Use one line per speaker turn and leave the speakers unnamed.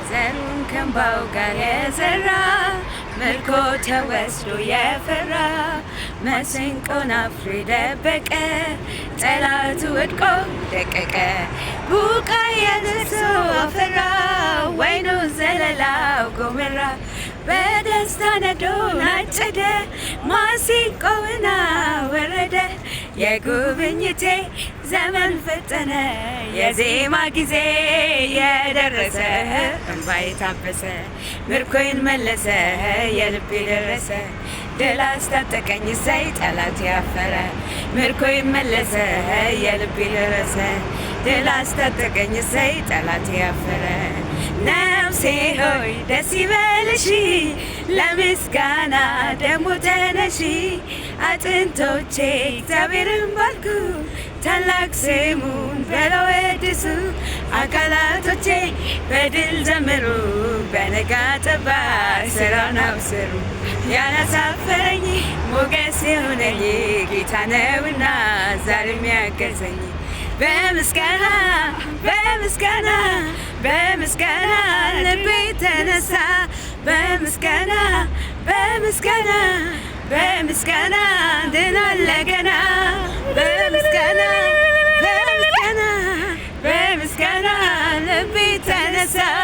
ዘሩን ከእንባው ጋር የዘራ ምርኮ ተወስዶ የፈራ መሰንቆን አፍሮ የደበቀ ጠላቱ ወድቆ ደቀቀ። ቡቃያ ደርሶ አፈራ ወይኑ ዘለላው ጎመራ በደስታ ነዶን አጨደ ማሲንቆውን አወረደ። የጉብኝቴ ዘመን ፈጠነ የዜማ ጊዜ የደረሰ እንባዬ ታበሰ ምርኮዬን መለሰ የልቤ ደረሰ ድል አስታጠቀኝ እሰይ ጠላት ያፈረ ምርኮዬን መለሰ የልቤ ደረሰ ድል አስታጠቀኝ እሰይ ጠላት ያፈረ። ነፍሴ ሆይ ደስ ይበልሽ ለምስጋና ደሞ ተነሺ አጥንቶቼ እግዚአብሔርን ባርኩ ታላቅ ስሙን በለወድሱ አካላቶቼ በድል ዘምሩ በነጋ ጠባ ስራውን አብስሩ። ያላሳፈረኝ ሞገስ የሆነኝ ጌታ ነውና ዛሬም ያገዘኝ በምስጋና በምስጋና በምስጋና ልቤ ተነሳ በምስጋና በምስጋና በምስጋና ድል አለ ገና